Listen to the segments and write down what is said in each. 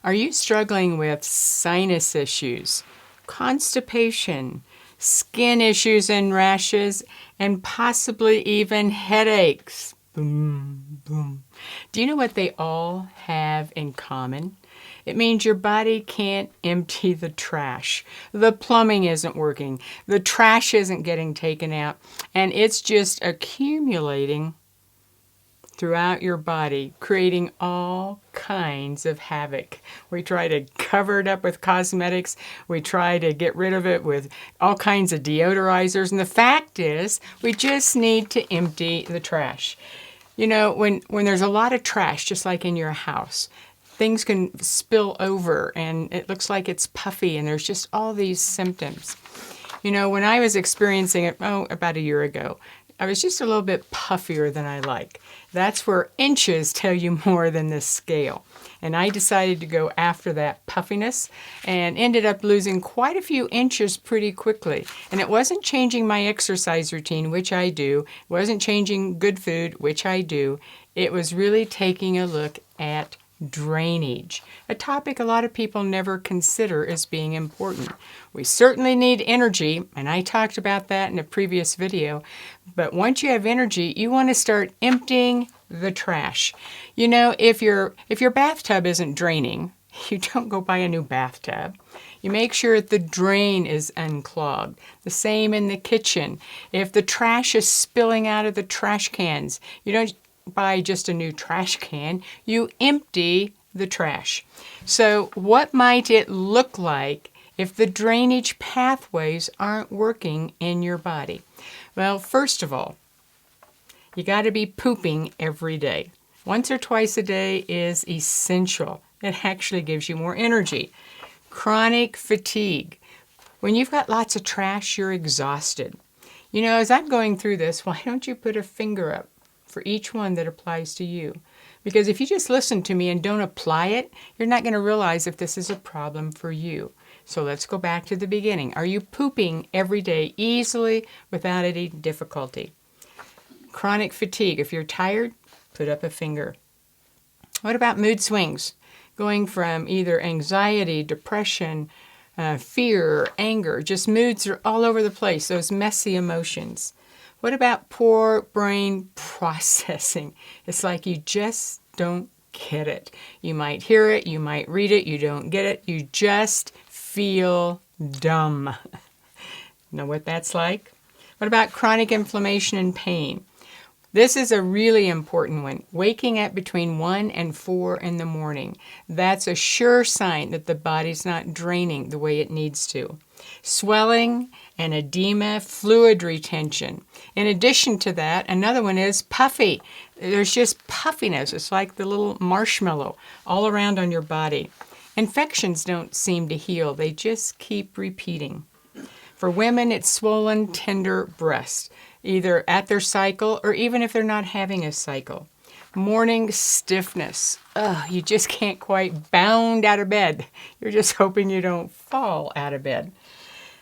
Are you struggling with sinus issues, constipation, skin issues and rashes, and possibly even headaches? Boom, boom. Do you know what they all have in common? It means your body can't empty the trash. The plumbing isn't working. The trash isn't getting taken out. And it's just accumulating throughout your body, creating all kinds of havoc. We try to cover it up with cosmetics. We try to get rid of it with all kinds of deodorizers. And the fact is, we just need to empty the trash. You know, when there's a lot of trash, just like in your house, things can spill over and it looks like it's puffy and there's just all these symptoms. You know, when I was experiencing it, about a year ago, I was just a little bit puffier than I like. That's where inches tell you more than the scale. And I decided to go after that puffiness and ended up losing quite a few inches pretty quickly. And it wasn't changing my exercise routine, which I do. It wasn't changing good food, which I do. It was really taking a look at drainage, a topic a lot of people never consider as being important. We certainly need energy, and I talked about that in a previous video, but once you have energy, you want to start emptying the trash. You know, if your bathtub isn't draining, you don't go buy a new bathtub. You make sure the drain is unclogged. The same in the kitchen. If the trash is spilling out of the trash cans, you don't buy just a new trash can, you empty the trash. So what might it look like if the drainage pathways aren't working in your body? Well, first of all, you got to be pooping every day. Once or twice a day is essential. It actually gives you more energy. Chronic fatigue. When you've got lots of trash, you're exhausted. You know, as I'm going through this, why don't you put a finger up for each one that applies to you? Because if you just listen to me and don't apply it, you're not going to realize if this is a problem for you. So let's go back to the beginning. Are you pooping every day easily without any difficulty? Chronic fatigue. If you're tired, put up a finger. What about mood swings? Going from either anxiety, depression, fear, anger, just moods are all over the place, those messy emotions. What about poor brain processing? It's like you just don't get it. You might hear it, you might read it, you don't get it, you just feel dumb. Know what that's like? What about chronic inflammation and pain? This is a really important one. Waking up between 1 and 4 in the morning. That's a sure sign that the body's not draining the way it needs to. Swelling and edema, fluid retention. In addition to that, another one is puffy. There's just puffiness. It's like the little marshmallow all around on your body. Infections don't seem to heal. They just keep repeating. For women, it's swollen, tender breasts, either at their cycle or even if they're not having a cycle. Morning stiffness. You just can't quite bound out of bed. You're just hoping you don't fall out of bed.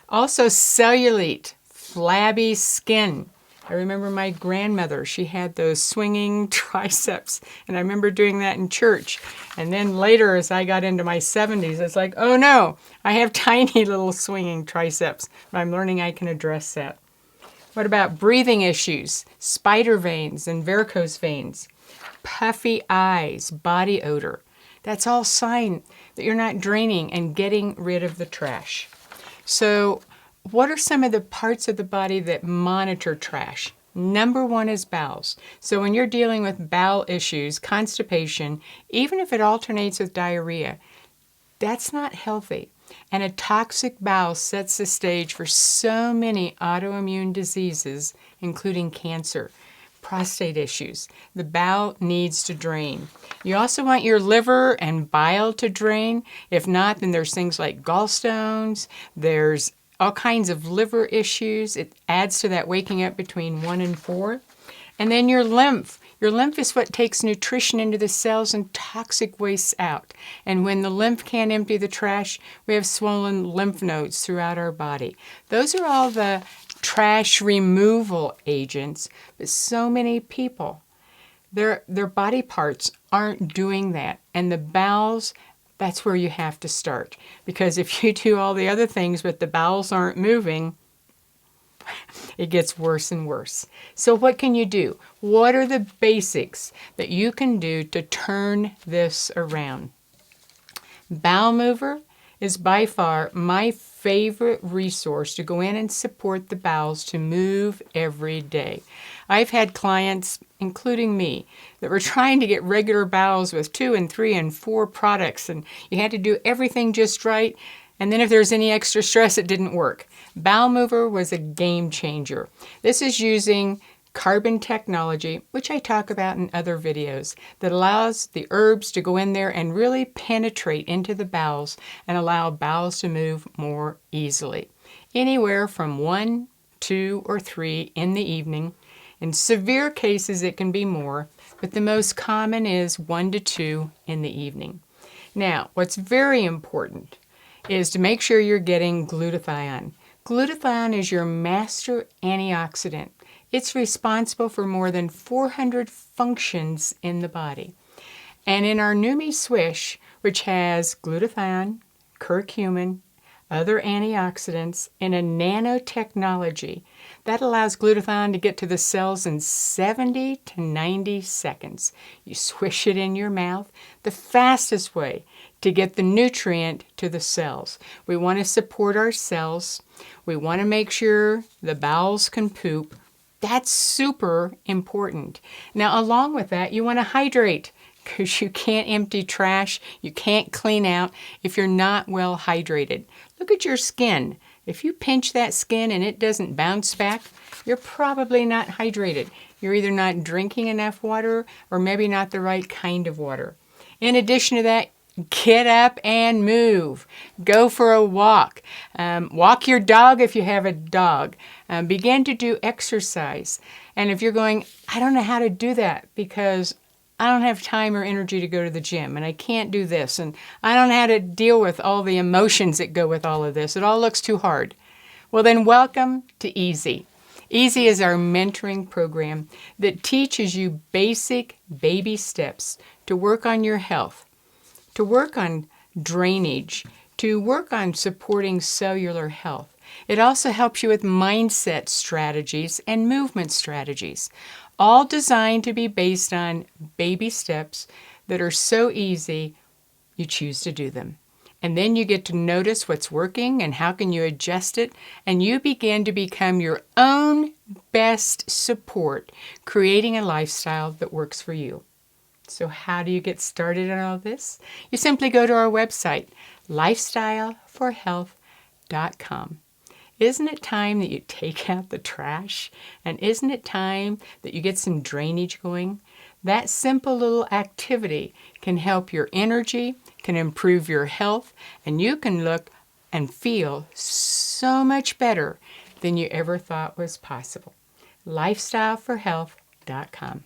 Also cellulite, flabby skin. I remember my grandmother, she had those swinging triceps, and I remember doing that in church. And then later, as I got into my 70s, it's like, oh no, I have tiny little swinging triceps, but I'm learning I can address that. What about breathing issues, spider veins and varicose veins, puffy eyes, body odor? That's all sign that you're not draining and getting rid of the trash. So what are some of the parts of the body that monitor trash? Number 1 is bowels. So when you're dealing with bowel issues, constipation, even if it alternates with diarrhea, that's not healthy. And a toxic bowel sets the stage for so many autoimmune diseases, including cancer, prostate issues. The bowel needs to drain. You also want your liver and bile to drain. If not, then there's things like gallstones. There's all kinds of liver issues. It adds to that waking up between 1 and 4. And then your lymph. Your lymph is what takes nutrition into the cells and toxic wastes out. And when the lymph can't empty the trash, we have swollen lymph nodes throughout our body. Those are all the trash removal agents, but so many people, their body parts aren't doing that. And the bowels that's where you have to start. Because if you do all the other things but the bowels aren't moving, it gets worse and worse. So what can you do? What are the basics that you can do to turn this around? Bowel Mover is by far my favorite resource to go in and support the bowels to move every day. I've had clients, including me, that were trying to get regular bowels with 2 and 3 and 4 products, and you had to do everything just right, and then if there's any extra stress, it didn't work. Bowel Mover was a game changer. This is using carbon technology, which I talk about in other videos, that allows the herbs to go in there and really penetrate into the bowels and allow bowels to move more easily. Anywhere from 1, 2, or 3 in the evening. In severe cases, it can be more, but the most common is 1 to 2 in the evening. Now, what's very important is to make sure you're getting glutathione. Glutathione is your master antioxidant. It's responsible for more than 400 functions in the body. And in our Numi Swish, which has glutathione, curcumin, other antioxidants, and a nanotechnology, that allows glutathione to get to the cells in 70 to 90 seconds. You swish it in your mouth, the fastest way to get the nutrient to the cells. We want to support our cells. We want to make sure the bowels can poop. That's super important. Now, along with that, you want to hydrate, because you can't empty trash, you can't clean out if you're not well hydrated. Look at your skin. If you pinch that skin and it doesn't bounce back, you're probably not hydrated. You're either not drinking enough water or maybe not the right kind of water. In addition to that, get up and move. Go for a walk. Walk your dog if you have a dog. Begin to do exercise. And if you're going, I don't know how to do that because I don't have time or energy to go to the gym, and I can't do this, and I don't know how to deal with all the emotions that go with all of this. It all looks too hard. Well, then welcome to Easy. Easy is our mentoring program that teaches you basic baby steps to work on your health, to work on drainage, to work on supporting cellular health. It also helps you with mindset strategies and movement strategies, all designed to be based on baby steps that are so easy you choose to do them. And then you get to notice what's working and how can you adjust it, and you begin to become your own best support, creating a lifestyle that works for you. So how do you get started on all this? You simply go to our website, lifestyleforhealth.com. Isn't it time that you take out the trash? And isn't it time that you get some drainage going? That simple little activity can help your energy, can improve your health, and you can look and feel so much better than you ever thought was possible. lifestyleforhealth.com.